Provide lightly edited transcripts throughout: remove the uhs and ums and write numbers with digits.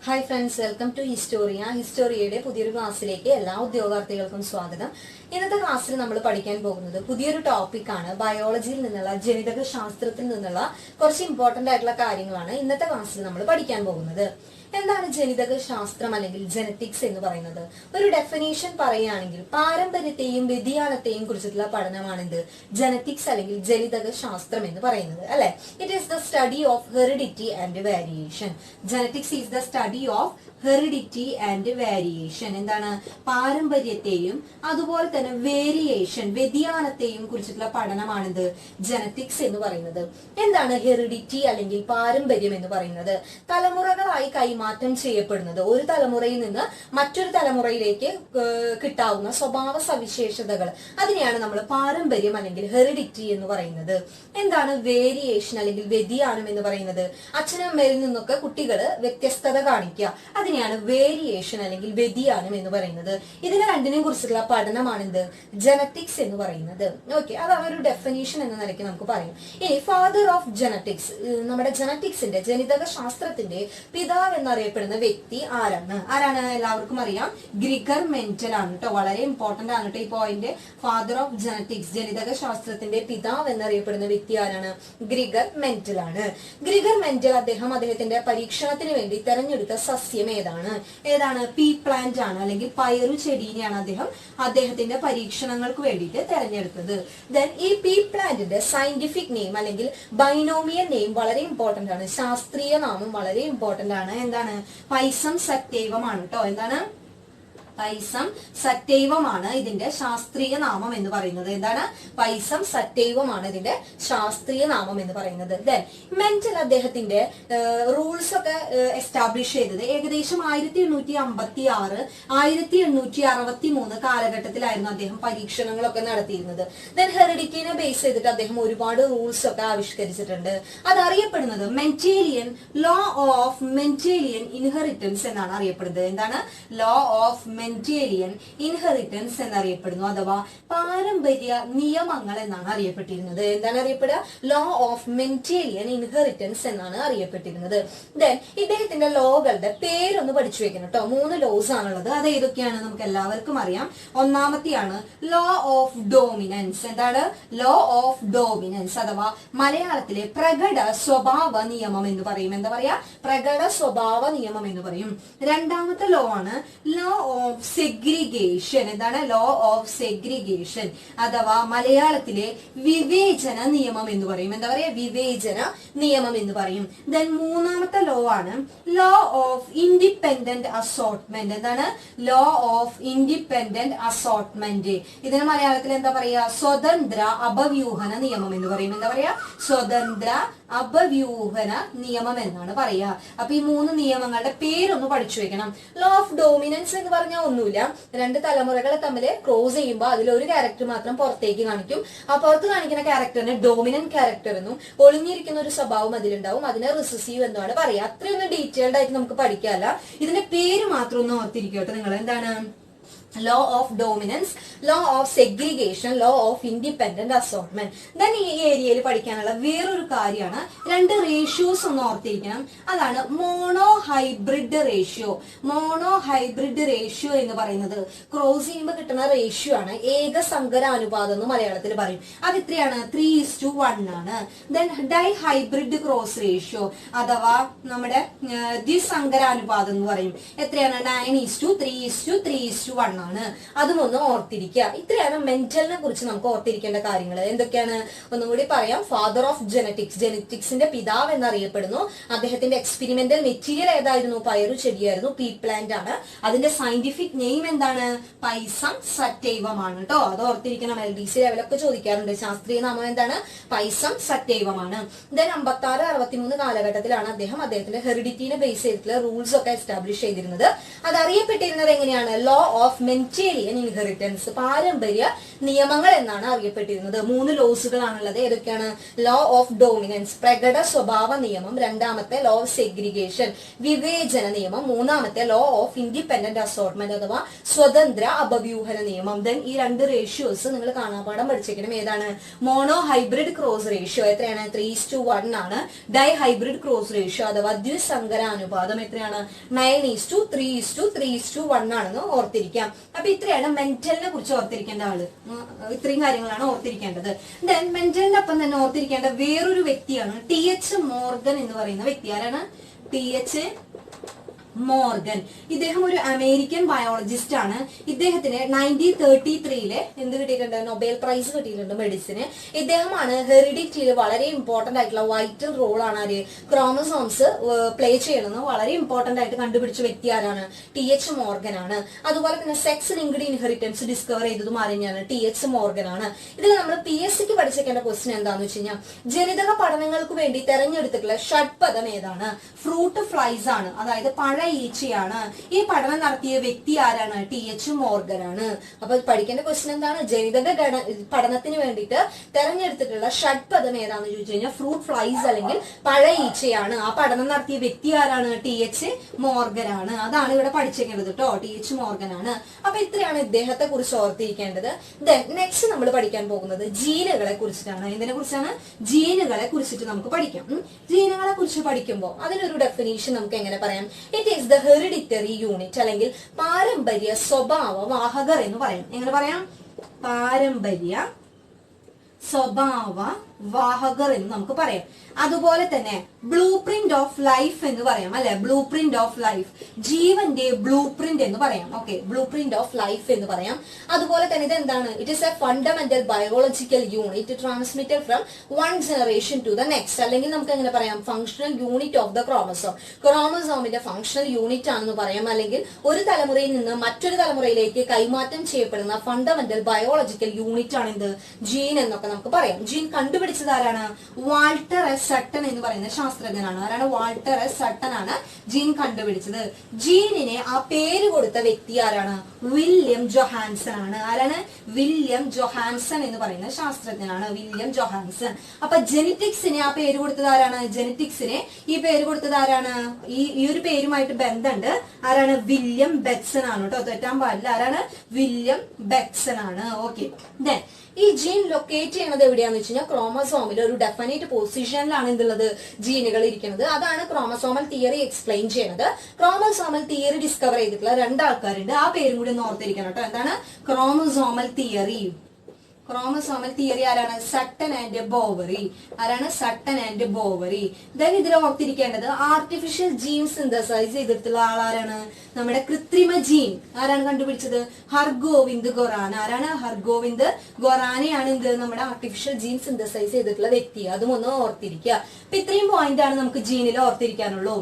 Hi friends, welcome to ഹിസ്റ്റോറിയയുടെ പുതിയൊരു ക്ലാസ്സിലേക്ക് എല്ലാ ഉദ്യോഗാർത്ഥികൾക്കും സ്വാഗതം. ഇന്നത്തെ ക്ലാസ്സിൽ നമ്മൾ പഠിക്കാൻ പോകുന്നത് പുതിയൊരു ടോപ്പിക്കാണ്. ബയോളജിയിൽ നിന്നുള്ള ജനിതക ശാസ്ത്രത്തിൽ നിന്നുള്ള കുറച്ച് ഇമ്പോർട്ടന്റ് ആയിട്ടുള്ള കാര്യങ്ങളാണ് ഇന്നത്തെ ക്ലാസ്സിൽ നമ്മൾ പഠിക്കാൻ പോകുന്നത്. എന്താണ് ജനിതക ശാസ്ത്രം അല്ലെങ്കിൽ ജെനറ്റിക്സ് എന്ന് പറയുന്നത്? ഒരു ഡെഫിനേഷൻ പറയുകയാണെങ്കിൽ പാരമ്പര്യത്തെയും വ്യതിയാനത്തെയും കുറിച്ചിട്ടുള്ള പഠനമാണിത് ജെനറ്റിക്സ് അല്ലെങ്കിൽ ജനിതക ശാസ്ത്രം എന്ന് പറയുന്നത്, അല്ലെ? It is the study of heredity and variation. Genetics is the study of heredity and variation. എന്താണ്? പാരമ്പര്യത്തെയും അതുപോലെ തന്നെ വേരിയേഷൻ, വ്യതിയാനത്തെയും കുറിച്ചിട്ടുള്ള പഠനമാണിത് ജെനറ്റിക്സ് എന്ന് പറയുന്നത്. എന്താണ് ഹെറിഡിറ്റി അല്ലെങ്കിൽ പാരമ്പര്യം എന്ന് പറയുന്നത്? തലമുറകളായി കൈമാറ്റം ചെയ്യപ്പെടുന്നത്, ഒരു തലമുറയിൽ നിന്ന് മറ്റൊരു തലമുറയിലേക്ക് കിട്ടാവുന്ന സ്വഭാവ സവിശേഷതകൾ, അതിനെയാണ് നമ്മൾ പാരമ്പര്യം അല്ലെങ്കിൽ ഹെറിഡിറ്റി എന്ന് പറയുന്നത്. എന്താണ് വേരിയേഷൻ അല്ലെങ്കിൽ വ്യതിയാനം എന്ന് പറയുന്നത്? അച്ഛനും അമ്മയിൽ നിന്നൊക്കെ കുട്ടികൾ വ്യത്യസ്തത കാണിക്കുക, അതിനെയാണ് വേരിയേഷൻ അല്ലെങ്കിൽ വ്യതിയാനം എന്ന് പറയുന്നത്. ഇതിനെ രണ്ടിനെയും കുറിച്ചുള്ള പഠനമാണിത് ജെനറ്റിക്സ് എന്ന് പറയുന്നത്. ഓക്കെ, അതാണ് ഒരു ഡെഫിനേഷൻ എന്ന നിലയ്ക്ക് നമുക്ക് പറയാം. ഇനി ഫാദർ ഓഫ് ജെനറ്റിക്സ്, നമ്മുടെ ജെനറ്റിക്സിന്റെ ജനിതക ശാസ്ത്രത്തിന്റെ പിതാവ് എന്നറിയപ്പെടുന്ന വ്യക്തി ആരാണ്? എല്ലാവർക്കും അറിയാം, ഗ്രിഗർ മെന്റൽ ആണ് കേട്ടോ. വളരെ ഇമ്പോർട്ടന്റ് ആണ് കേട്ടോ ഈ പോയിന്റ്. ഫാദർ ഓഫ് ജെനറ്റിക്സ്, ജനിതക ശാസ്ത്രത്തിന്റെ പിതാവ് എന്നറിയപ്പെടുന്ന വ്യക്തി ആരാണ്? ഗ്രിഗർ മെന്റൽ ആണ്. ഗ്രിഗർ മെന്റൽ അദ്ദേഹത്തിന്റെ പരീക്ഷണത്തിന് വേണ്ടി തെരഞ്ഞെടുത്ത സസ്യം ഏതാണ്? പീ പ്ലാന്റ് ആണ്, അല്ലെങ്കിൽ പയറു ചെടീനെയാണ് അദ്ദേഹത്തിന്റെ പരീക്ഷണങ്ങൾക്ക് വേണ്ടിയിട്ട് തെരഞ്ഞെടുത്തത്. ദെൻ ഈ പീ പ്ലാന്റിന്റെ സയന്റിഫിക് നെയിം അല്ലെങ്കിൽ ബൈനോമിയൽ നെയിം വളരെ ഇമ്പോർട്ടന്റ് ആണ്. ശാസ്ത്രീയ നാമം വളരെ ഇമ്പോർട്ടന്റ് ആണ്. എന്താണ്? പൈസം സറ്റൈവം ആണ് കേട്ടോ. എന്താണ്? പൈസം സറ്റൈവമാണ് ഇതിന്റെ ശാസ്ത്രീയ നാമം എന്ന് പറയുന്നത്. എന്താണ്? പൈസം സറ്റൈവമാണ് ഇതിന്റെ ശാസ്ത്രീയ നാമം എന്ന് പറയുന്നത്. ദെൻ മെന്റൽ അദ്ദേഹത്തിന്റെ റൂൾസ് ഒക്കെ എസ്റ്റാബ്ലിഷ് ചെയ്തത് ഏകദേശം 1856 1863 കാലഘട്ടത്തിലായിരുന്നു അദ്ദേഹം പരീക്ഷണങ്ങളൊക്കെ നടത്തിയിരുന്നത്. ദെൻ ഹെറിഡിറ്റിനെ ബേസ് ചെയ്തിട്ട് അദ്ദേഹം ഒരുപാട് റൂൾസ് ഒക്കെ ആവിഷ്കരിച്ചിട്ടുണ്ട്. അതറിയപ്പെടുന്നത് ലോ ഓഫ് മെന്റേലിയൻ ഇൻഹെറിറ്റൻസ് എന്നാണ് അറിയപ്പെടുന്നത്. എന്താണ്? ലോ ഓഫ് മെന്റേലിയൻ ഇൻഹെറിറ്റൻസ് എന്നറിയപ്പെടുന്നു, അഥവാ പാരമ്പര്യ നിയമങ്ങൾ എന്നാണ് അറിയപ്പെട്ടിരുന്നത്. എന്താണ് അറിയപ്പെടുക? ലോ ഓഫ് മെന്റേലിയൻ ഇൻഹെറിറ്റൻസ് എന്നാണ് അറിയപ്പെട്ടിരുന്നത്. ദെൻ ഇദ്ദേഹത്തിന്റെ ലോകളുടെ പേരൊന്ന് പഠിച്ചു വെക്കണം കേട്ടോ. 3 ലോസ് ആണുള്ളത്. അത് ഏതൊക്കെയാണ്? നമുക്ക് എല്ലാവർക്കും അറിയാം. ഒന്നാമത്തെയാണ് ലോ ഓഫ് ഡോമിനൻസ്. എന്താണ്? ലോ ഓഫ് ഡോമിനൻസ് അഥവാ മലയാളത്തിലെ പ്രകട സ്വഭാവ നിയമം എന്ന് പറയും. എന്താ പറയാ? പ്രകട സ്വഭാവ നിയമം എന്ന് പറയും. രണ്ടാമത്തെ ലോ ആണ് ലോ ഓഫ് സെഗ്രിഗേഷൻ. എന്താണ്? ലോ ഓഫ് സെഗ്രിഗേഷൻ അഥവാ മലയാളത്തിലെ വിവേചന നിയമം എന്ന് പറയും. എന്താ പറയാ? വിവേചന നിയമം എന്ന് പറയും. ദെൻ മൂന്നാമത്തെ ലോ ആണ് ലോ ഓഫ് ഇൻഡിപെൻഡന്റ് അസോർട്ട്മെന്റ്. എന്താണ്? Law of independent assortment. ഇതിന് മലയാളത്തിൽ എന്താ പറയാ? സ്വതന്ത്ര അപവ്യൂഹന നിയമം എന്ന് പറയും. എന്താ പറയാ? സ്വതന്ത്ര അപവ്യൂഹന നിയമം എന്നാണ് പറയാ. അപ്പൊ ഈ 3 നിയമങ്ങളുടെ പേരൊന്ന് പഠിച്ചു വെക്കണം. ലോ ഓഫ് ഡോമിനൻസ് എന്ന് പറഞ്ഞാൽ ഒന്നുമില്ല, 2 തലമുറകളെ തമ്മിൽ ക്രോസ് ചെയ്യുമ്പോൾ അതിലൊരു ക്യാരക്ടർ മാത്രം പുറത്തേക്ക് കാണിക്കും. ആ പുറത്ത് കാണിക്കുന്ന ക്യാരക്ടറിന് ഡോമിനന്റ് ക്യാരക്ടർ എന്നും ഒളിഞ്ഞിരിക്കുന്ന ഒരു സ്വഭാവം അതിലുണ്ടാവും, അതിനെ റിസസീവ് എന്നാണ് പറയാ. അത്രയൊന്നും ഡീറ്റെയിൽഡ് ആയിട്ട് നമുക്ക് പഠിക്കാല്ല. ഇതിന്റെ പേര് മാത്രം ഒന്ന് ഓർത്തിരിക്കട്ടെ നിങ്ങൾ. എന്താണ്? Law of dominance, law of segregation, law of independent assortment. Then ഈ ഏരിയയിൽ പഠിക്കാനുള്ള വേറൊരു കാര്യമാണ് 2 റേഷ്യോസ് ഒന്ന് ഓർത്തിരിക്കണം. അതാണ് mono hybrid ratio. Mono hybrid ratio എന്ന് പറയുന്നത് ക്രോസ് ചെയ്യുമ്പോൾ കിട്ടുന്ന റേഷ്യോ ആണ്. ഏകസങ്കരാനുപാതം എന്ന് മലയാളത്തിൽ പറയും. അത് എത്രയാണ്? 3:1 ആണ്. Then dihybrid cross ratio അഥവാ നമ്മുടെ ദ്വിസങ്കരാനുപാതം എന്ന് പറയും. എത്രയാണ്? 9:3:3:1 ആണ്. അതും ഒന്ന് ഓർത്തിരിക്കുക. ഇത്രയാണ് മെന്റലിനെ കുറിച്ച് നമുക്ക് ഓർത്തിരിക്കേണ്ട കാര്യങ്ങൾ. എന്തൊക്കെയാണ്? ഒന്നും കൂടി പറയാം. ഫാദർ ഓഫ് ജെനറ്റിക്സ്, ജെനറ്റിക്സിന്റെ പിതാവ് എന്നറിയപ്പെടുന്നു. അദ്ദേഹത്തിന്റെ എക്സ്പെരിമെന്റൽ മെറ്റീരിയൽ ഏതായിരുന്നു? പയറു ചെടിയായിരുന്നു, പീ പ്ലാന്റ് ആണ്. അതിന്റെ സയന്റിഫിക് നെയിം എന്താണ്? പൈസം സറ്റൈവം ആണ് കേട്ടോ. അത് ഓർത്തിരിക്കണം. LDC ലെവലൊക്കെ ചോദിക്കാറുണ്ട്. ശാസ്ത്രീയ നാമം എന്താണ്? പൈസം സറ്റൈവം ആണ്. ദെൻ 56-63 കാലഘട്ടത്തിലാണ് അദ്ദേഹത്തിന്റെ ഹെറിഡിറ്റിനെ ബേസ് ചെയ്തിട്ടുള്ള റൂൾസ് ഒക്കെ എസ്റ്റാബ്ലിഷ് ചെയ്തിരുന്നത്. അത് അറിയപ്പെട്ടിരുന്നത് എങ്ങനെയാണ്? ലോ ഓഫ് മെന്റേലിയൻ ഇൻഹെറിറ്റൻസ്, പാരമ്പര്യ നിയമങ്ങൾ എന്നാണ് അറിയപ്പെട്ടിരുന്നത്. 3 ലോസുകളാണുള്ളത്. ഏതൊക്കെയാണ്? ലോ ഓഫ് ഡോമിനൻസ്, പ്രകട സ്വഭാവ നിയമം. രണ്ടാമത്തെ ലോ ഓഫ് സെഗ്രിഗേഷൻ, വിവേചന നിയമം. മൂന്നാമത്തെ ലോ ഓഫ് ഇൻഡിപെൻഡന്റ് അസോർട്ട്മെന്റ് അഥവാ സ്വതന്ത്ര അപവ്യൂഹന നിയമം. ദെൻ ഈ 2 റേഷ്യോസ് നിങ്ങൾ കാണാപാഠം പഠിച്ചേക്കണം. ഏതാണ്? മോണോ ഹൈബ്രിഡ് ക്രോസ് റേഷ്യോ എത്രയാണ്? 3:1 ആണ്. ഡൈ ഹൈബ്രിഡ് ക്രോസ് റേഷ്യോ അഥവാ ദ്വിസങ്കര അനുപാതം എത്രയാണ്? 9:3:3:1 ആണെന്ന് ഓർത്തിരിക്കാം. അപ്പൊ ഇത്രയാണ് മെന്റലിനെ കുറിച്ച് ഓർത്തിരിക്കേണ്ട ആള്. ഇത്രയും കാര്യങ്ങളാണ് ഓർത്തിരിക്കേണ്ടത്. ദെൻ മെന്റലിന്റെ ഒപ്പം തന്നെ ഓർത്തിരിക്കേണ്ട വേറൊരു വ്യക്തിയാണ് TH മോർഗൻ എന്ന് പറയുന്ന വ്യക്തി. ആരാണ്? TH Morgan. ഇദ്ദേഹം ഒരു അമേരിക്കൻ ബയോളജിസ്റ്റ് ആണ്. ഇദ്ദേഹത്തിന് 1933 എന്ത് കിട്ടിയിട്ടുണ്ട്? നൊബേൽ പ്രൈസ് കിട്ടിയിട്ടുണ്ട് മെഡിസിന്. ഇദ്ദേഹമാണ് ഹെറിഡിറ്റിയിൽ വളരെ ഇമ്പോർട്ടന്റ് ആയിട്ടുള്ള വൈറ്റൽ റോൾ ആണ് ആര്? ക്രോമസോംസ് പ്ലേ ചെയ്യണമെന്ന് വളരെ ഇമ്പോർട്ടന്റ് ആയിട്ട് കണ്ടുപിടിച്ച വ്യക്തി ആരാണ്? TH മോർഗൻ ആണ്. അതുപോലെ തന്നെ സെക്സ് ലിങ്ക്ഡ് ഇൻഹെറിറ്റൻസ് ഡിസ്കവർ ചെയ്തതും ആരെയാണ്? TH മോർഗൻ ആണ്. ഇതിൽ നമ്മൾ PSCക്ക് പഠിച്ചേക്കേണ്ട ക്വസ്റ്റ്യൻ എന്താന്ന് വെച്ച് കഴിഞ്ഞാൽ ജനിതക പഠനങ്ങൾക്ക് വേണ്ടി തെരഞ്ഞെടുത്തിട്ടുള്ള ഷഡ്പദം ഏതാണ്? ഫ്രൂട്ട് ഫ്ലൈസ് ആണ്, അതായത് പഴ ഈച്ചയാണ്. ഈ പഠനം നടത്തിയ വ്യക്തി ആരാണ്? TH മോർഗൻ ആണ്. അപ്പൊ പഠിക്കേണ്ട ക്വസ്റ്റ്യൻ എന്താണ്? ജനിതക പഠനത്തിന് വേണ്ടിയിട്ട് തെരഞ്ഞെടുത്തിട്ടുള്ള ഷഡ്പദം ഏതാന്ന് ചോദിച്ചു കഴിഞ്ഞാൽ ഫ്രൂട്ട് ഫ്ലൈസ് അല്ലെങ്കിൽ പഴ ഈച്ചയാണ്. ആ പഠനം നടത്തിയ വ്യക്തി ആരാണ്? TH മോർഗൻ ആണ്. അതാണ് ഇവിടെ പഠിച്ചേക്കേണ്ടത് കേട്ടോ. TH മോർഗൻ ആണ്. അപ്പൊ ഇത്രയാണ് ഇദ്ദേഹത്തെ കുറിച്ച് ഓർത്തിരിക്കേണ്ടത്. ദെൻ നെക്സ്റ്റ് നമ്മൾ പഠിക്കാൻ പോകുന്നത് ജീനുകളെ കുറിച്ചിട്ടാണ്. ഇതിനെ കുറിച്ചാണ്? ജീനുകളെ കുറിച്ചിട്ട് നമുക്ക് പഠിക്കാം. ജീനുകളെ കുറിച്ച് പഠിക്കുമ്പോൾ അതിനൊരു ഡെഫിനേഷൻ നമുക്ക് എങ്ങനെ പറയാം? It is the hereditary unit അല്ലെങ്കിൽ പാരമ്പര്യ സ്വഭാവ വാഹകർ എന്ന് പറയാം. എങ്ങനെ പറയാം? പാരമ്പര്യ സ്വഭാവ വാഹകർ എന്ന് നമുക്ക് പറയാം. അതുപോലെ തന്നെ ബ്ലൂ പ്രിന്റ് ഓഫ് ലൈഫ് എന്ന് പറയാം അല്ലെ? ബ്ലൂ പ്രിന്റ് ഓഫ് ലൈഫ്, ജീവന്റെ ബ്ലൂ പ്രിന്റ് എന്ന് പറയാം. Okay, blueprint of life എന്ന് പറയാം. അതുപോലെ തന്നെ ഇത് എന്താണ്? It is a fundamental biological unit transmitted from one generation to the next. അല്ലെങ്കിൽ നമുക്ക് എങ്ങനെ പറയാം? Functional unit of the chromosome. ക്രോമസോമിന്റെ ഫംഗ്ഷണൽ യൂണിറ്റ് ആണെന്ന് പറയാം. അല്ലെങ്കിൽ ഒരു തലമുറയിൽ നിന്ന് മറ്റൊരു തലമുറയിലേക്ക് കൈമാറ്റം ചെയ്യപ്പെടുന്ന ഫണ്ടമെന്റൽ ബയോളജിക്കൽ യൂണിറ്റ് ആണ് എന്ത്? ജീൻ എന്നൊക്കെ നമുക്ക് പറയാം. ജീൻ കണ്ടുപിടിച്ചത് ആരാണ്? വാൾട്ടർ എസ് സട്ടൺ എന്ന് പറയുന്ന ശാസ്ത്രജ്ഞനാണ്. ആരാണ്? വാൾട്ടർ എസ് സട്ടൺ ആണ് ജീൻ കണ്ടുപിടിച്ചത്. ജീനിനെ ആ പേര് കൊടുത്ത വ്യക്തി ആരാണ്? വില്യം ജൊഹാൻസൺ ആണ്. ആരാണ്? വില്യം ജൊഹാൻസൺ എന്ന് പറയുന്ന ശാസ്ത്രജ്ഞനാണ്. William Johannsen. അപ്പൊ ജെനറ്റിക്സിനെ ആ പേര് കൊടുത്തത് ആരാണ്? ജെനറ്റിക്സിനെ ഈ പേര് കൊടുത്തത് ആരാണ്? ഈ ഒരു പേരുമായിട്ട് ബന്ധമുണ്ട്. ആരാണ്? വില്യം ബെക്സൺ ആണ് കേട്ടോ. തെറ്റാൻ പാടില്ല. ആരാണ്? വില്യം ബെക്സൺ ആണ്. ഓക്കെ, ദെൻ ഈ ജീൻ ലൊക്കേറ്റ് ചെയ്യണത് എവിടെയാന്ന് വെച്ച് കഴിഞ്ഞാൽ ക്രോമസോമിൽ ഒരു ഡെഫിനറ്റ് പൊസിഷനിലാണ് എന്തുള്ളത്? ജീനുകൾ ഇരിക്കുന്നത്. അതാണ് ക്രോമസോമൽ തിയറി എക്സ്പ്ലെയിൻ ചെയ്യണത്. ക്രോമസോമൽ തിയറി ഡിസ്കവർ ചെയ്തിട്ടുള്ള 2 ആൾക്കാരുണ്ട്. ആ പേരും കൂടി ഒന്ന് ഓർത്തിരിക്കണം കേട്ടോ. എന്താണ്? Chromosomal theory. ക്രോമസോമൽ തിയറി ആരാണ്? Sutton and Boveri. ആരാണ്? Sutton and Boveri. ദെൻ ഇതിൽ ഓർത്തിരിക്കേണ്ടത് ആർട്ടിഫിഷ്യൽ ജീൻ സിന്തസൈസ് ചെയ്തിട്ടുള്ള ആളാരാണ്? നമ്മുടെ കൃത്രിമ ജീൻ ആരാണ് കണ്ടുപിടിച്ചത്? ഹർഗോവിന്ദ് ഖൊറാന. ആരാണ്? ഹർഗോവിന്ദ് ഖൊറാനയാണ് എന്ത്? നമ്മുടെ ആർട്ടിഫിഷ്യൽ ജീൻ സിന്തസൈസ് ചെയ്തിട്ടുള്ള വ്യക്തി. അതും ഒന്ന് ഓർത്തിരിക്കുക. അപ്പൊ ഇത്രയും പോയിന്റ് ആണ് നമുക്ക് ജീനിൽ ഓർത്തിരിക്കാനുള്ളൂ.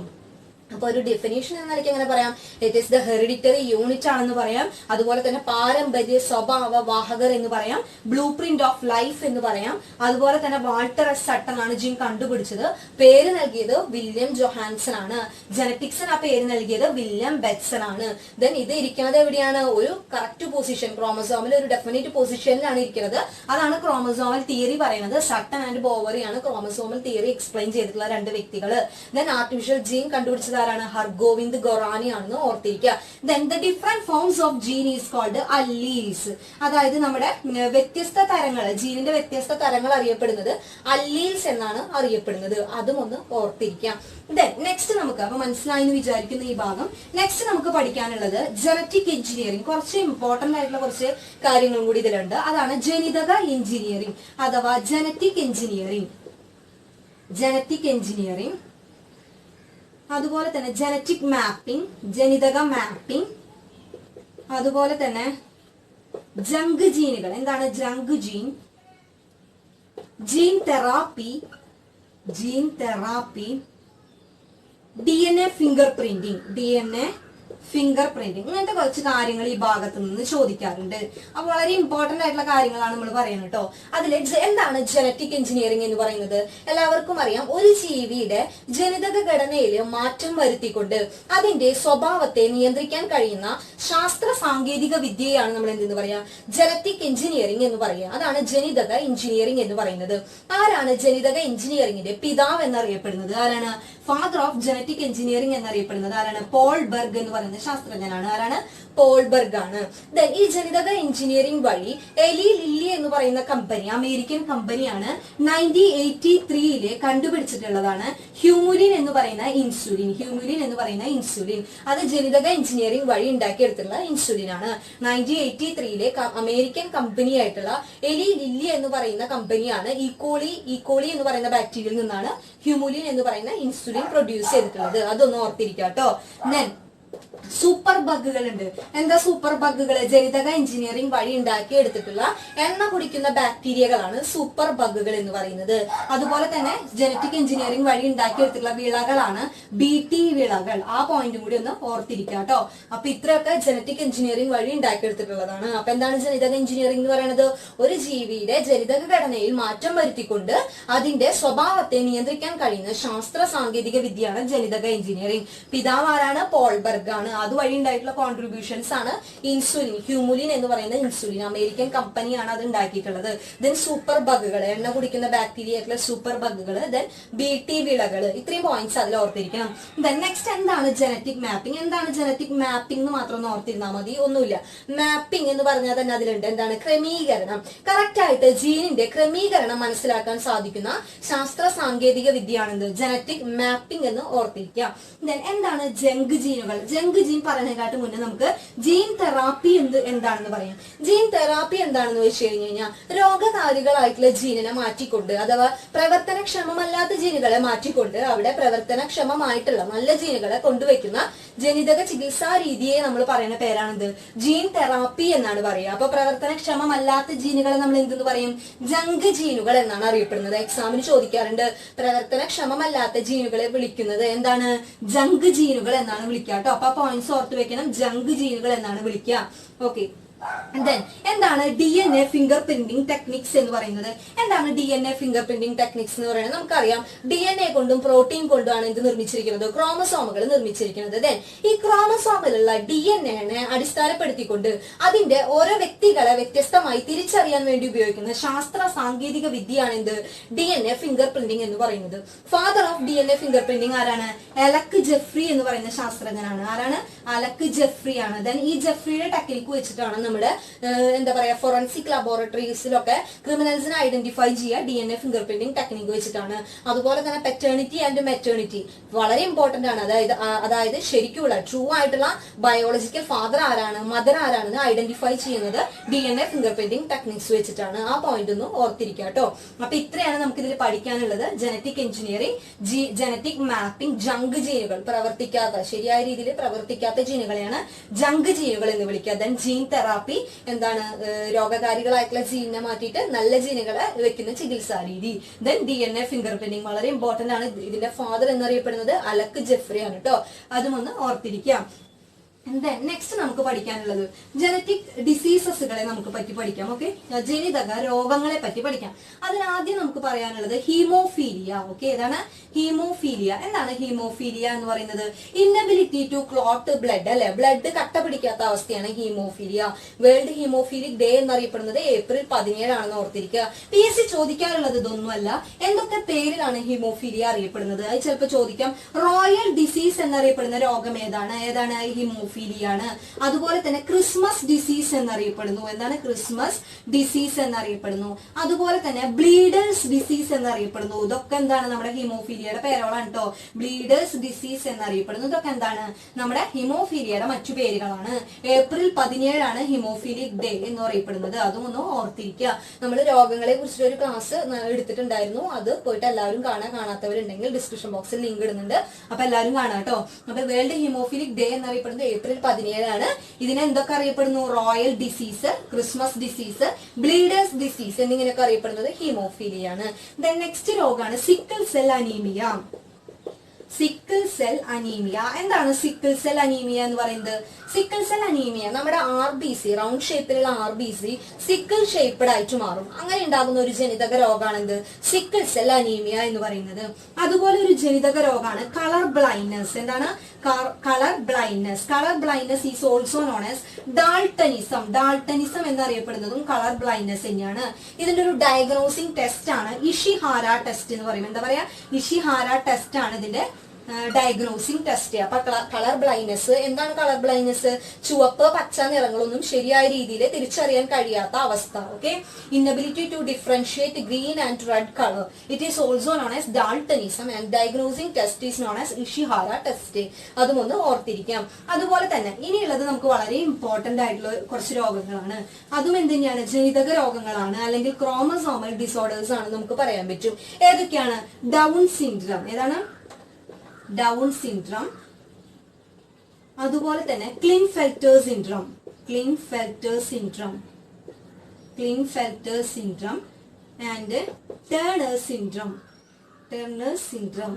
അപ്പൊ ഒരു ഡെഫിനേഷൻ എന്ന നിലയ്ക്ക് എങ്ങനെ പറയാം? It is the hereditary unit ആണെന്ന് പറയാം. അതുപോലെ തന്നെ പാരമ്പര്യ സ്വഭാവ വാഹകർ എന്ന് പറയാം. ബ്ലൂ പ്രിന്റ് ഓഫ് ലൈഫ് എന്ന് പറയാം. അതുപോലെ തന്നെ വാൾട്ടർ എസ് സട്ടൺ ആണ് ജീൻ കണ്ടുപിടിച്ചത്. പേര് നൽകിയത് വില്യം ജൊഹാൻസൺ ആണ്. ജനറ്റിക്സിന് ആ പേര് നൽകിയത് വില്യം ബെക്സൺ ആണ്. ദെൻ ഇത് ഇരിക്കുന്നത് എവിടെയാണ്? ഒരു കറക്റ്റ് പൊസിഷൻ, ക്രോമസോമിൽ ഒരു ഡെഫിനറ്റ് പൊസിഷനിലാണ് ഇരിക്കുന്നത്. അതാണ് ക്രോമസോമൽ തിയറി പറയുന്നത്. സട്ടൺ ആൻഡ് ബോവറി ആണ് ക്രോമസോമൽ തിയറി എക്സ്പ്ലെയിൻ ചെയ്തിട്ടുള്ള 2 വ്യക്തികൾ. ദെൻ ആർട്ടിഫിഷ്യൽ ജീൻ കണ്ടുപിടിച്ചത് ആരാണ്? ഹർഗോവിന്ദ് ഖൊറാന ആണെന്ന് ഓർത്തിരിക്കുക. Then the different forms of gene is called alleles. അതായത് നമ്മുടെ വ്യത്യസ്ത തരങ്ങൾ, ജീനിന്റെ വ്യത്യസ്ത തരങ്ങൾ അറിയപ്പെടുന്നത് അല്ലീൽസ് എന്നാണ് അറിയപ്പെടുന്നത്. അതും ഒന്ന് ഓർത്തിരിക്കാം. ദെൻ നെക്സ്റ്റ് നമുക്ക്, അപ്പൊ മനസ്സിലായി എന്ന് വിചാരിക്കുന്ന ഈ ഭാഗം, നെക്സ്റ്റ് നമുക്ക് പഠിക്കാനുള്ളത് ജനറ്റിക് എഞ്ചിനീയറിംഗ്. കുറച്ച് ഇമ്പോർട്ടന്റ് ആയിട്ടുള്ള കുറച്ച് കാര്യങ്ങളും കൂടി ഇതിലുണ്ട്. അതാണ് ജനിതക എഞ്ചിനീയറിംഗ് അഥവാ ജനറ്റിക് എഞ്ചിനീയറിംഗ്. ജനറ്റിക് എഞ്ചിനീയറിംഗ്, അതുപോലെ തന്നെ ജനറ്റിക് മാപ്പിംഗ്, ജനിതക മാപ്പിംഗ്, അതുപോലെ തന്നെ ജങ്ക് ജീനുകൾ. എന്താണ് junk gene? Gene therapy, DNA fingerprinting, DNA fingerprinting. ഇങ്ങനത്തെ കുറച്ച് കാര്യങ്ങൾ ഈ ഭാഗത്ത് നിന്ന് ചോദിക്കാറുണ്ട്. അപ്പൊ വളരെ ഇമ്പോർട്ടന്റ് ആയിട്ടുള്ള കാര്യങ്ങളാണ് നമ്മൾ പറയുന്നത് കേട്ടോ. അതിൽ എന്താണ് ജനറ്റിക് എഞ്ചിനീയറിംഗ് എന്ന് പറയുന്നത്? എല്ലാവർക്കും അറിയാം, ഒരു ജീവിയുടെ ജനിതക ഘടനയിൽ മാറ്റം വരുത്തിക്കൊണ്ട് അതിന്റെ സ്വഭാവത്തെ നിയന്ത്രിക്കാൻ കഴിയുന്ന ശാസ്ത്ര സാങ്കേതിക വിദ്യയാണ് നമ്മൾ എന്തെന്ന് പറയാ, ജനറ്റിക് എഞ്ചിനീയറിംഗ് എന്ന് പറയുക. അതാണ് ജനിതക എഞ്ചിനീയറിംഗ് എന്ന് പറയുന്നത്. ആരാണ് ജനിതക എഞ്ചിനീയറിംഗിന്റെ പിതാവ് എന്നറിയപ്പെടുന്നത്? ആരാണ്? ഫാദർ ഓഫ് ജനറ്റിക് എഞ്ചിനീയറിംഗ് എന്നറിയപ്പെടുന്നത് ആരാണ്? പോൾ ബെർഗ് എന്ന് പറയുന്ന ശാസ്ത്രജ്ഞനാണ്. ആരാണ്? പോൾ ബെർഗ് ആണ്. ഈ ജനിതക എഞ്ചിനീയറിംഗ് വഴി എലി ലില്ലി എന്ന് പറയുന്ന കമ്പനി, അമേരിക്കൻ കമ്പനിയാണ് 1983 കണ്ടുപിടിച്ചിട്ടുള്ളതാണ് ഹ്യൂമുലിൻ എന്ന് പറയുന്ന ഇൻസുലിൻ. ഹ്യൂമുലിൻ എന്ന് പറയുന്ന ഇൻസുലിൻ അത് ജനിതക എഞ്ചിനീയറിംഗ് വഴി ഉണ്ടാക്കിയെടുത്തുള്ള ഇൻസുലിൻ ആണ്. 1983 അമേരിക്കൻ കമ്പനി ആയിട്ടുള്ള എലി ലില്ലി എന്ന് പറയുന്ന കമ്പനിയാണ് ഈക്കോളി എന്ന് പറയുന്ന ബാക്ടീരിയയിൽ നിന്നാണ് ഹ്യൂമുലിൻ എന്ന് പറയുന്ന ഇൻസുലിൻ പ്രൊഡ്യൂസ് ചെയ്തിട്ടുള്ളത്. അതൊന്ന് ഓർത്തിരിക്കാട്ടോ. ദെൻ സൂപ്പർ ബഗുകൾ ഉണ്ട്. എന്താ സൂപ്പർ ബഗുകൾ? ജനിതക എഞ്ചിനീയറിംഗ് വഴി ഉണ്ടാക്കി എടുത്തിട്ടുള്ള എണ്ണ കുടിക്കുന്ന ബാക്ടീരിയകളാണ് സൂപ്പർ ബഗുകൾ എന്ന് പറയുന്നത്. അതുപോലെ തന്നെ ജനറ്റിക് എഞ്ചിനീയറിംഗ് വഴി ഉണ്ടാക്കി എടുത്തിട്ടുള്ള വിളകളാണ് BT വിളകൾ. ആ പോയിന്റും കൂടി ഒന്ന് ഓർത്തിരിക്കാട്ടോ. അപ്പൊ ഇത്രയൊക്കെ ജനറ്റിക് എഞ്ചിനീയറിംഗ് വഴി ഉണ്ടാക്കിയെടുത്തിട്ടുള്ളതാണ്. അപ്പൊ എന്താണ് ജനിതക എഞ്ചിനീയറിംഗ് എന്ന് പറയുന്നത്? ഒരു ജീവിയുടെ ജനിതക ഘടനയിൽ മാറ്റം വരുത്തിക്കൊണ്ട് അതിന്റെ സ്വഭാവത്തെ നിയന്ത്രിക്കാൻ കഴിയുന്ന ശാസ്ത്ര സാങ്കേതിക വിദ്യയാണ് ജനിതക എഞ്ചിനീയറിംഗ്. പിതാവ് ആരാണ്? പോൾ ബെർഗ് ആണ്. അതുവഴി ഉണ്ടായിട്ടുള്ള കോൺട്രിബ്യൂഷൻസ് ആണ് ഇൻസുലിൻ, ഹ്യൂമുലിൻ എന്ന് പറയുന്ന ഇൻസുലിൻ. അമേരിക്കൻ കമ്പനിയാണ് അത് ഉണ്ടാക്കിയിട്ടുള്ളത്. ദെൻ സൂപ്പർ ബഗുകൾ, എണ്ണ കുടിക്കുന്ന ബാക്ടീരിയ ആയിട്ടുള്ള സൂപ്പർ ബഗുകൾ. ദെൻ BT വിളകൾ. ഇത്രയും പോയിന്റ്സ് അതിൽ ഓർത്തിരിക്കണം. ദെൻ നെക്സ്റ്റ് എന്താണ് ജനറ്റിക് മാപ്പിംഗ്? എന്താണ് ജനറ്റിക് മാപ്പിംഗ് എന്ന് മാത്രം ഒന്ന് ഓർത്തിരുന്നാൽ മതി, ഒന്നുമില്ല. മാപ്പിംഗ് എന്ന് പറഞ്ഞാൽ തന്നെ അതിലുണ്ട് എന്താണ്? ക്രമീകരണം. കറക്റ്റ് ആയിട്ട് ജീനിന്റെ ക്രമീകരണം മനസ്സിലാക്കാൻ സാധിക്കുന്ന ശാസ്ത്ര സാങ്കേതിക വിദ്യയാണെന്ത്? ജനറ്റിക് മാപ്പിംഗ് എന്ന് ഓർത്തിരിക്കുക. ദെൻ എന്താണ് ജങ്ക് ജീനുകൾ? ജങ്ക് ജീൻ പറയുന്നതിനെക്കാട്ടും മുന്നേ നമുക്ക് ജീൻ തെറാപ്പി എന്താണെന്ന് പറയാം. ജീൻ തെറാപ്പി എന്താണെന്ന് വെച്ച് കഴിഞ്ഞു കഴിഞ്ഞാൽ രോഗകാരികളായിട്ടുള്ള ജീനിനെ മാറ്റിക്കൊണ്ട്, അഥവാ പ്രവർത്തനക്ഷമമല്ലാത്ത ജീനുകളെ മാറ്റിക്കൊണ്ട് അവിടെ പ്രവർത്തനക്ഷമമായിട്ടുള്ള നല്ല ജീനുകളെ കൊണ്ടുവയ്ക്കുന്ന ജനിതക ചികിത്സാ രീതിയെ നമ്മൾ പറയുന്ന പേരാണിത് ജീൻ തെറാപ്പി എന്നാണ് പറയുക. അപ്പൊ പ്രവർത്തനക്ഷമമല്ലാത്ത ജീനുകളെ നമ്മൾ എന്തെന്ന് പറയും? ജങ്ക് ജീനുകൾ എന്നാണ് അറിയപ്പെടുന്നത്. എക്സാമിന് ചോദിക്കാറുണ്ട്, പ്രവർത്തനക്ഷമമല്ലാത്ത ജീനുകളെ വിളിക്കുന്നത് എന്താണ്? ജങ്ക് ജീനുകൾ എന്നാണ് വിളിക്കുക കേട്ടോ. അപ്പൊ പോയിന്റ്സ് ഓർത്ത് വെക്കണം, ജങ്ക് ജീനുകൾ എന്നാണ് വിളിക്കുക. ഓക്കെ. എന്താണ് DNA ഫിംഗർ പ്രിന്റിംഗ് ടെക്നിക്സ് എന്ന് പറയുന്നത്? എന്താണ് DNA ഫിംഗർ പ്രിന്റിംഗ് ടെക്നിക്സ് എന്ന് പറയുന്നത്? നമുക്കറിയാം, DNA കൊണ്ടും പ്രോട്ടീൻ കൊണ്ടുമാണ് ഇത് നിർമ്മിച്ചിരിക്കുന്നത്, ക്രോമസോമുകൾ നിർമ്മിച്ചിരിക്കുന്നത്. ദെൻ ഈ ക്രോമസോമിലുള്ള DNA അടിസ്ഥാനപ്പെടുത്തിക്കൊണ്ട് അതിന്റെ ഓരോ വ്യക്തികളെ വ്യത്യസ്തമായി തിരിച്ചറിയാൻ വേണ്ടി ഉപയോഗിക്കുന്ന ശാസ്ത്ര സാങ്കേതിക വിദ്യയാണ് എന്ത്? DNA ഫിംഗർ പ്രിന്റിംഗ് എന്ന് പറയുന്നത്. Father of DNA fingerprinting ആരാണ്? അലക് ജെഫ്രി എന്ന് പറയുന്ന ശാസ്ത്രജ്ഞനാണ്. ആരാണ്? അലക് ജെഫ്രി ആണ്. ദെൻ ഈ ജെഫ്രിയുടെ ടെക്നിക്ക് വെച്ചിട്ടാണ് നമ്മുടെ എന്താ പറയാ ഫോറൻസിക് ലബോറട്ടറീസിലൊക്കെ ക്രിമിനൽസിനെ ഐഡന്റിഫൈ ചെയ്യുക DNA ഫിംഗർ പ്രിന്റിംഗ് ടെക്നിക്ക് വെച്ചിട്ടാണ്. അതുപോലെ തന്നെ പെറ്റേണിറ്റി ആൻഡ് മെറ്റേണിറ്റി വളരെ ഇമ്പോർട്ടന്റ് ആണ്. അതായത് ശരിക്കുള്ള ട്രൂ ആയിട്ടുള്ള ബയോളജിക്കൽ ഫാദർ ആരാണ്, മദർ ആരാണെന്ന് ഐഡന്റിഫൈ ചെയ്യുന്നത് DNA ഫിംഗർ പ്രിന്റിംഗ് ടെക്നിക്സ് വെച്ചിട്ടാണ്. ആ പോയിന്റ് ഒന്ന് ഓർത്തിരിക്കുക കേട്ടോ. അപ്പൊ ഇത്രയാണ് നമുക്ക് ഇതിൽ പഠിക്കാനുള്ളത്. Genetic engineering, genetic mapping, junk ജീനുകൾ, ശരിയായ രീതിയിൽ പ്രവർത്തിക്കാത്ത ജീനുകളെയാണ് ജങ്ക് ജീനുകൾ എന്ന് വിളിക്കുക. ദെൻ ജീൻ തെറാപ്പി എന്താണ്? രോഗകാരികളായിട്ടുള്ള ജീനിനെ മാറ്റിയിട്ട് നല്ല ജീനുകളെ വെക്കുന്ന ചികിത്സാ രീതി. ദെൻ DNA ഫിംഗർ പ്രിന്റിംഗ് വളരെ ഇമ്പോർട്ടന്റ് ആണ്. ഇതിന്റെ ഫാദർ എന്നറിയപ്പെടുന്നത് അലക് ജെഫ്രി ആണ് കേട്ടോ. അതും ഒന്ന് ഓർത്തിരിക്കാം. നെക്സ്റ്റ് നമുക്ക് പഠിക്കാനുള്ളത് ജനറ്റിക് ഡിസീസസുകളെ നമുക്ക് പറ്റി പഠിക്കാം. ഓക്കെ, ജനിതക രോഗങ്ങളെ പറ്റി പഠിക്കാം. അതിനാദ്യം നമുക്ക് പറയാനുള്ളത് ഹീമോഫീലിയ. ഓക്കെ, ഏതാണ് ഹീമോഫീലിയ? എന്താണ് ഹീമോഫീലിയ എന്ന് പറയുന്നത്? ഇന്നബിലിറ്റി ടു ക്ലോട്ട് ബ്ലഡ്, അല്ലെ, ബ്ലഡ് കട്ട പിടിക്കാത്ത അവസ്ഥയാണ് ഹീമോഫീലിയ. വേൾഡ് ഹീമോഫീലിക് ഡേ എന്നറിയപ്പെടുന്നത് ഏപ്രിൽ 17 ആണെന്ന് ഓർത്തിരിക്കുക. PSC ചോദിക്കാറുള്ളത് ഇതൊന്നുമല്ല, എന്തൊക്കെ പേരിലാണ് ഹീമോഫീലിയ അറിയപ്പെടുന്നത്? അത് ചിലപ്പോൾ ചോദിക്കാം. റോയൽ ഡിസീസ് എന്നറിയപ്പെടുന്ന രോഗം ഏതാണ്? ഹീമോഫീലിയ ആണ്. അതുപോലെ തന്നെ ക്രിസ്മസ് ഡിസീസ് എന്നറിയപ്പെടുന്നു. എന്താണ് ക്രിസ്മസ് ഡിസീസ് എന്നറിയപ്പെടുന്നു? അതുപോലെ തന്നെ ബ്ലീഡേഴ്സ് ഡിസീസ് എന്നറിയപ്പെടുന്നു. ഇതൊക്കെ എന്താണ്? നമ്മുടെ ഹീമോഫീലിയയുടെ പേരുകളാണ് കേട്ടോ. ബ്ലീഡേഴ്സ് ഡിസീസ് എന്നറിയപ്പെടുന്നു. ഇതൊക്കെ എന്താണ്? നമ്മുടെ ഹീമോഫീലിയയുടെ മറ്റു പേരുകളാണ്. ഏപ്രിൽ 17 ആണ് ഹീമോഫീലിക് ഡേ എന്ന് അറിയപ്പെടുന്നത്. അതും ഒന്ന് ഓർത്തിരിക്കുക. നമ്മൾ രോഗങ്ങളെ കുറിച്ചിട്ട് ഒരു ക്ലാസ് എടുത്തിട്ടുണ്ടായിരുന്നു. അത് പോയിട്ട് എല്ലാവരും കാണാത്തവരുണ്ടെങ്കിൽ ഡിസ്ക്രിപ്ഷൻ ബോക്സിൽ ലിങ്ക് ഇടുന്നുണ്ട്. അപ്പൊ എല്ലാവരും കാണാം കേട്ടോ. അപ്പൊ വേൾഡ് ഹീമോഫീലിക് ഡേ എന്നറിയപ്പെടുന്നത് ഏപ്രിൽ 17 ആണ്. ഇതിനെ എന്തൊക്കെ അറിയപ്പെടുന്നു? Royal disease, Christmas disease, bleeders disease എന്നിങ്ങനെയൊക്കെ അറിയപ്പെടുന്നത് ഹീമോഫീലിയ ആണ്. ദെൻ നെക്സ്റ്റ് രോഗമാണ് sickle cell anaemia. Sickle cell anaemia. എന്താണ് സിക്കിൾ സെൽ അനീമിയ എന്ന് പറയുന്നത്? സിക്കിൾ സെൽ അനീമിയ നമ്മുടെ RBC, റൗണ്ട് ഷേപ്പിലുള്ള RBC സിക്കിൾ ഷേപ്പ്ഡ് ആയിട്ട് മാറും. അങ്ങനെ ഉണ്ടാകുന്ന ഒരു ജനിതക രോഗമാണ് എന്ത്? സിക്കിൾ സെൽ അനീമിയ എന്ന് പറയുന്നത്. അതുപോലെ ഒരു ജനിതക രോഗമാണ് കളർ ബ്ലൈൻഡ്നെസ്. എന്താണ് colour blindness? Colour blindness is also known as daltonism. Daltonism എന്നറിയപ്പെടുന്നതും കളർ ബ്ലൈൻഡ്നെസ് തന്നെയാണ്. ഇതിന്റെ ഒരു ഡയഗ്നോസിംഗ് ടെസ്റ്റ് ആണ് ഇഷിഹാര ടെസ്റ്റ് എന്ന് പറയും. എന്താ പറയാ? ഇഷിഹാര ടെസ്റ്റ് ആണ് ഇതിന്റെ ഡയഗ്നോസിംഗ് ടെസ്റ്റ്. അപ്പൊ കളർ ബ്ലൈൻഡ്നെസ് എന്താണ്? കളർ ബ്ലൈൻഡ്നെസ് ചുവപ്പ് പച്ച നിറങ്ങളൊന്നും ശരിയായ രീതിയിൽ തിരിച്ചറിയാൻ കഴിയാത്ത അവസ്ഥ. Okay, inability to differentiate green and red colour. It is also known as daltonism and diagnosing test is known as Ishihara test. അതും ഒന്ന് ഓർത്തിരിക്കാം. അതുപോലെ തന്നെ ഇനിയുള്ളത് നമുക്ക് വളരെ ഇമ്പോർട്ടന്റ് ആയിട്ടുള്ള കുറച്ച് രോഗങ്ങളാണ്. അതും എന്ത് തന്നെയാണ്? ജനിതക രോഗങ്ങളാണ്, അല്ലെങ്കിൽ ക്രോമസോമൽ ഡിസോർഡേഴ്സ് ആണ് നമുക്ക് പറയാൻ പറ്റും. ഏതൊക്കെയാണ്? Down syndrome. ഏതാണ്? Down syndrome. അതുപോലെ തന്നെ Klinefelter syndrome. Klinefelter syndrome, Klinefelter syndrome and Turner syndrome. Turner syndrome.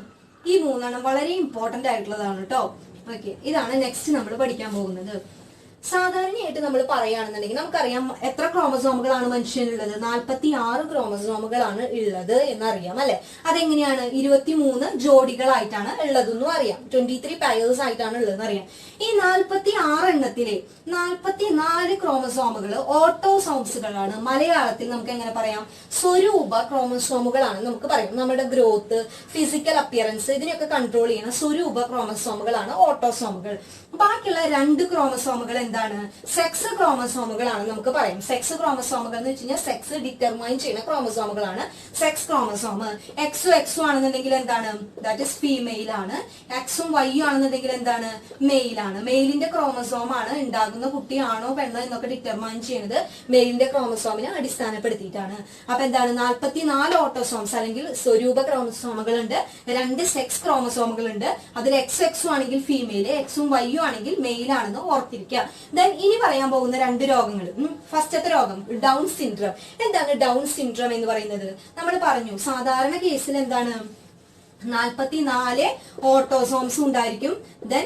ഈ മൂന്നെണ്ണം വളരെ ഇമ്പോർട്ടന്റ് ആയിട്ടുള്ളതാണ് കേട്ടോ. ഓക്കെ, ഇതാണ് നെക്സ്റ്റ് നമ്മൾ പഠിക്കാൻ പോകുന്നത്. സാധാരണയായിട്ട് നമ്മൾ പറയുകയാണെന്നുണ്ടെങ്കിൽ നമുക്കറിയാം എത്ര ക്രോമസോമുകളാണ് മനുഷ്യനുള്ളത്? 46 ക്രോമസോമുകളാണ് ഉള്ളത് എന്നറിയാം അല്ലെ? അതെങ്ങനെയാണ്? 23 ജോഡികളായിട്ടാണ് ഉള്ളതെന്നും അറിയാം. 23 പെയർസ് ആയിട്ടാണ് ഉള്ളതെന്ന് അറിയാം. ഈ 46 എണ്ണത്തിലെ 44 ക്രോമസോമുകൾ ഓട്ടോസോംസുകളാണ്. മലയാളത്തിൽ നമുക്ക് എങ്ങനെ പറയാം? സ്വരൂപ ക്രോമസോമുകളാണ് നമുക്ക് പറയാം. നമ്മുടെ ഗ്രോത്ത്, ഫിസിക്കൽ അപ്പിയറൻസ് ഇതിനെയൊക്കെ കൺട്രോൾ ചെയ്യുന്ന സ്വരൂപ ക്രോമസോമുകളാണ് ഓട്ടോസോമുകൾ. ബാക്കിയുള്ള 2 ക്രോമസോമുകൾ എന്താണ്? സെക്സ് ക്രോമസോമുകളാണ് നമുക്ക് പറയാം. സെക്സ് ക്രോമസോമുകൾ എന്ന് വെച്ച് കഴിഞ്ഞാൽ സെക്സ് ഡിറ്റർമൈൻ ചെയ്യുന്ന ക്രോമസോമുകളാണ് സെക്സ് ക്രോമസോം. എക്സും ആണെന്നുണ്ടെങ്കിൽ എന്താണ്? ദാറ്റ് ഇസ് ഫീമെയിൽ ആണ്. എക്സും വൈയും ആണെന്നുണ്ടെങ്കിൽ എന്താണ്? മെയിൽ ആണ്. മെയിലിന്റെ ക്രോമസോം ആണ് ഉണ്ടാകുന്ന കുട്ടിയാണോ പെണ്ണോ എന്നൊക്കെ ഡിറ്റർമൈൻ ചെയ്യുന്നത് മെയിലിന്റെ ക്രോമസോമിനെ അടിസ്ഥാനപ്പെടുത്തിയിട്ടാണ്. അപ്പൊ എന്താണ്? 44 ഓട്ടോസോംസ് അല്ലെങ്കിൽ സ്വരൂപ ക്രോമസോമുകൾ ഉണ്ട്, 2 സെക്സ് ക്രോമസോമുകൾ ഉണ്ട്. അതിൽ എക്സും ആണെങ്കിൽ ഫീമെയിൽ, എക്സും വൈയും ആണെങ്കിൽ മെയിൽ ആണെന്ന് ഓർത്തിരിക്കുക. ദെൻ ഇനി പറയാൻ പോകുന്ന 2 രോഗങ്ങൾ. ഫസ്റ്റത്തെ രോഗം ഡൗൺ സിൻഡ്രം. എന്താണ് ഡൗൺ സിൻഡ്രം എന്ന് പറയുന്നത്? നമ്മൾ പറഞ്ഞു സാധാരണ കേസിൽ എന്താണ്? 44 ഓട്ടോസോംസ് ഉണ്ടായിരിക്കും. ദെൻ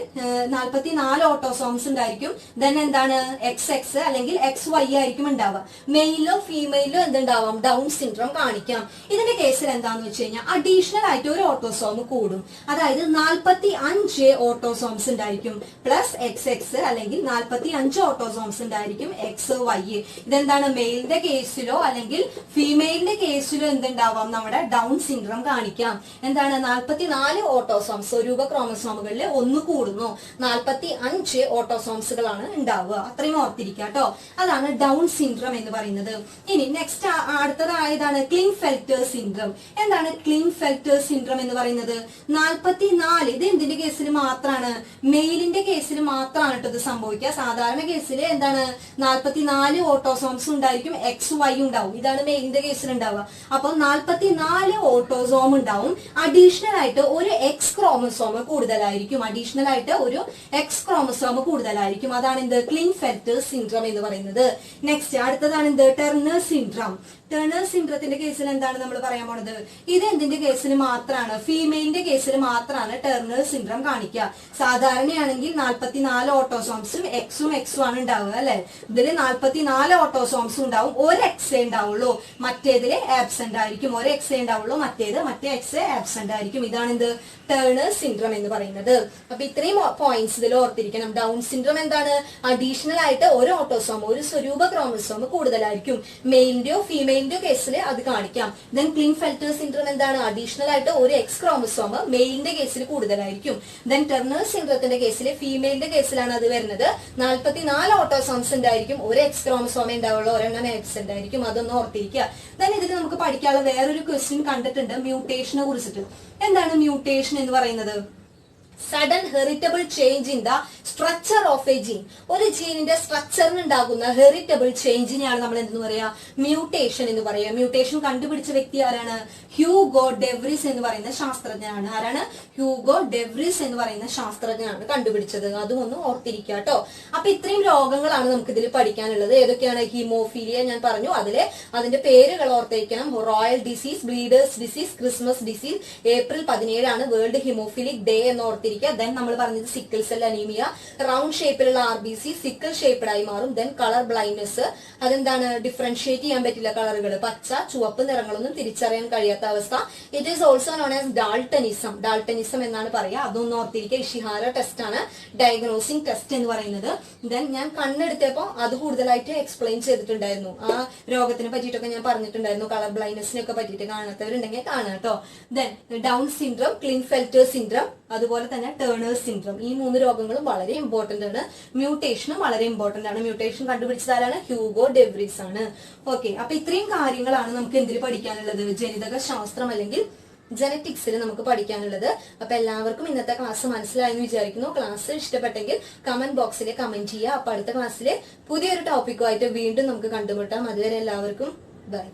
44 ഓട്ടോസോംസ് ഉണ്ടായിരിക്കും. ദെൻ എന്താണ്? XX അല്ലെങ്കിൽ XY ആയിരിക്കും ഉണ്ടാവുക. മെയിലോ ഫീമെയിലോ എന്തുണ്ടാവാം? ഡൗൺ സിൻഡ്രം കാണിക്കാം. ഇതിന്റെ കേസിൽ എന്താന്ന് വെച്ച് കഴിഞ്ഞാൽ അഡീഷണൽ ആയിട്ട് ഒരു ഓട്ടോസോം കൂടും. അതായത് 45 ഓട്ടോസോംസ് ഉണ്ടായിരിക്കും പ്ലസ് XX അല്ലെങ്കിൽ 45 ഓട്ടോസോംസ് ഉണ്ടായിരിക്കും XY. ഇതെന്താണ്? മെയിലിന്റെ കേസിലോ അല്ലെങ്കിൽ ഫീമെയിലിന്റെ കേസിലോ എന്തുണ്ടാവാം? നമ്മുടെ ഡൗൺ സിൻഡ്രം കാണിക്കാം. എന്താണ്? 44 ഓട്ടോസോംസ് സ്വരൂപ ക്രോമസോമുകളിൽ 1 കൂടുന്നു. 45 ഓട്ടോസോംസുകളാണ് ഉണ്ടാവുക. അത്രയും ഓർത്തിരിക്കുക കേട്ടോ. അതാണ് ഡൗൺ സിൻഡ്രം എന്ന് പറയുന്നത്. ഇനി നെക്സ്റ്റ് അടുത്തതായതാണ് ക്ലിൻഫെൽറ്റർ സിൻഡ്രം. എന്താണ് ക്ലിൻഫെൽറ്റർ സിൻഡ്രം എന്ന് പറയുന്നത്? 44 ഇത് എന്തിന്റെ കേസിൽ മാത്രമാണ്? മെയിലിന്റെ കേസിൽ മാത്രമാണ് കേട്ടോ ഇത് സംഭവിക്കുക. സാധാരണ കേസിൽ എന്താണ്? 44 ഓട്ടോസോംസ് ഉണ്ടായിരിക്കും, XY ഉണ്ടാവും. ഇതാണ് മെയിലിന്റെ കേസിൽ ഉണ്ടാവുക. അപ്പൊ 44 ഓട്ടോസോം ഉണ്ടാവും. അഡീഷണൽ ആയിട്ട് ഒരു എക്സ് ക്രോമസോം കൂടുതലായിരിക്കും. അഡീഷണൽ ആയിട്ട് ഒരു എക്സ് ക്രോമസോം കൂടുതലായിരിക്കും. അതാണ് എന്ത്? ക്ലിൻഫെൽറ്റർ സിൻഡ്രം എന്ന് പറയുന്നത്. നെക്സ്റ്റ് അടുത്തതാണ് എന്ത്? Turner syndrome. ടെർണർ സിൻഡ്രത്തിന്റെ കേസിൽ എന്താണ് നമ്മൾ പറയാൻ പോണത്? ഇത് എന്തിന്റെ കേസിൽ മാത്രമാണ്? ഫീമെയിലിന്റെ കേസിൽ മാത്രമാണ് ടെർണർ സിൻഡ്രം കാണിക്കുക. സാധാരണയാണെങ്കിൽ 44 ഓട്ടോസോംസും എക്സും ആണ് ഉണ്ടാവുക അല്ലെ? ഇതിൽ 44 ഓട്ടോസോംസും ഉണ്ടാവും, ഒരു എക്സേ ഉണ്ടാവുള്ളൂ, മറ്റേതില് ആബ്സെന്റ് ആയിരിക്കും. ഒരു എക്സേ ഉണ്ടാവുള്ളൂ, മറ്റേ എക്സേ ആബ്സെന്റ് ആയിരിക്കും. ഇതാണ് എന്ത്? ടെർണർ സിൻഡ്രം എന്ന് പറയുന്നത്. അപ്പൊ ഇത്രയും പോയിന്റ്സ് ഇതിൽ ഓർത്തിരിക്കണം. ഡൗൺ സിൻഡ്രം എന്താണ്? അഡീഷണൽ ആയിട്ട് ഒരു ഓട്ടോസോം, ഒരു സ്വരൂപ ക്രോമസോം കൂടുതലായിരിക്കും. മെയിലിന്റെയോ ഫീമെയിലിന്റെയോ കേസിൽ അത് കാണിക്കാം. ദെൻ ക്ലിൻഫെൽറ്റർ സിൻഡ്രം എന്താണ്? അഡീഷണൽ ആയിട്ട് ഒരു എക്സ് ക്രോമസോം മെയിലിന്റെ കേസിൽ കൂടുതലായിരിക്കും. ദെൻ ടെർണർ സിൻഡ്രത്തിന്റെ കേസിൽ ഫീമെയിലിന്റെ കേസിലാണ് അത് വരുന്നത്. 44 ഓട്ടോസോംസ് ഉണ്ടായിരിക്കും, ഒരു എക്സ് ക്രോമസോമേ ഉണ്ടാവുള്ളൂ, ഒരെണ്ണം ആബ്സെന്റ് ആയിരിക്കും. അതൊന്ന് ഓർത്തിരിക്കുക. ദെൻ ഇതിൽ നമുക്ക് പഠിക്കാനുള്ള വേറൊരു ക്വസ്റ്റ്യൻ കണ്ടിട്ടുണ്ട് മ്യൂട്ടേഷനെ കുറിച്ചിട്ട്. എന്താണ് മ്യൂട്ടേഷൻ എന്ന് പറയുന്നത്? Sudden heritable change in the structure of a gene. ഒരു ജീനിന്റെ സ്ട്രക്ചറിന് ഉണ്ടാകുന്ന ഹെറിറ്റബിൾ ചേഞ്ചിനെയാണ് നമ്മൾ എന്തെന്ന് പറയാ, മ്യൂട്ടേഷൻ എന്ന് പറയാ. മ്യൂട്ടേഷൻ കണ്ടുപിടിച്ച വ്യക്തി ആരാണ്? ഹ്യൂഗോ ഡെവ്രിസ് എന്ന് പറയുന്ന ശാസ്ത്രജ്ഞനാണ്. ആരാണ്? ഹ്യൂഗോ ഡെവ്രിസ് എന്ന് പറയുന്ന ശാസ്ത്രജ്ഞനാണ് കണ്ടുപിടിച്ചത്. അതും ഒന്ന് ഓർത്തിരിക്കുക കേട്ടോ. അപ്പൊ ഇത്രയും രോഗങ്ങളാണ് നമുക്ക് ഇതിൽ പഠിക്കാനുള്ളത്. ഏതൊക്കെയാണ്? ഹീമോഫീലിയ ഞാൻ പറഞ്ഞു, അതിന്റെ പേരുകൾ ഓർത്തിരിക്കണം. Royal disease, bleeders disease, Christmas disease. April 17 world haemophilic day എന്ന് ഓർത്തിരിക്കുക. ദെൻ നമ്മൾ പറഞ്ഞത് സിക്കിൾ സെൽ അനീമിയ, റൗണ്ട് ഷേപ്പിലുള്ള RBC സിക്കിൾ ഷേപ്ഡ് ആയി മാറും. ദെൻ കളർ ബ്ലൈൻഡ്നെസ്, അതെന്താണ്? ഡിഫറൻഷിയേറ്റ് ചെയ്യാൻ പറ്റില്ല കളറുകൾ, പച്ച ചുവപ്പ് നിറങ്ങളൊന്നും തിരിച്ചറിയാൻ കഴിയാത്ത അവസ്ഥ. It is also known as daltonism. Daltonism എന്നാണ് പറയുക. അതൊന്നും ഓർത്തിരിക്കുക. ഇഷിഹാര ടെസ്റ്റ് ആണ് ഡയഗ്നോസിംഗ് ടെസ്റ്റ് എന്ന് പറയുന്നത്. ദെൻ ഞാൻ കണ്ണെടുത്തപ്പോ അത് കൂടുതലായിട്ട് എക്സ്പ്ലെയിൻ ചെയ്തിട്ടുണ്ടായിരുന്നു. ആ രോഗത്തിനെ പറ്റിയിട്ടൊക്കെ ഞാൻ പറഞ്ഞിട്ടുണ്ടായിരുന്നു. കളർ ബ്ലൈൻഡ്നെസ്സിനൊക്കെ പറ്റിയിട്ട് കാണാത്തവരുണ്ടെങ്കിൽ കാണാം കേട്ടോ. Then down syndrome, Klinefelter syndrome, അതുപോലെ തന്നെ ടേണേഴ്സ് സിൻഡ്രം. ഈ 3 രോഗങ്ങളും വളരെ ഇമ്പോർട്ടന്റ് ആണ്. മ്യൂട്ടേഷനും വളരെ ഇമ്പോർട്ടന്റ് ആണ്. മ്യൂട്ടേഷൻ കണ്ടുപിടിച്ചതാരാണ്? ഹ്യൂഗോ ഡെവ്രിസ് ആണ്. ഓക്കെ, അപ്പൊ ഇത്രയും കാര്യങ്ങളാണ് നമുക്ക് എന്തിൽ പഠിക്കാനുള്ളത്? ജനിതക ശാസ്ത്രം അല്ലെങ്കിൽ ജനറ്റിക്സിൽ നമുക്ക് പഠിക്കാനുള്ളത്. അപ്പൊ എല്ലാവർക്കും ഇന്നത്തെ ക്ലാസ് മനസ്സിലായെന്ന് വിചാരിക്കുന്നു. ക്ലാസ് ഇഷ്ടപ്പെട്ടെങ്കിൽ കമന്റ് ബോക്സിൽ കമന്റ് ചെയ്യുക. അപ്പൊ അടുത്ത ക്ലാസ്സിലെ പുതിയൊരു ടോപ്പിക്കുമായിട്ട് വീണ്ടും നമുക്ക് കണ്ടുമുട്ടാം. അതുവരെ എല്ലാവർക്കും ബൈ.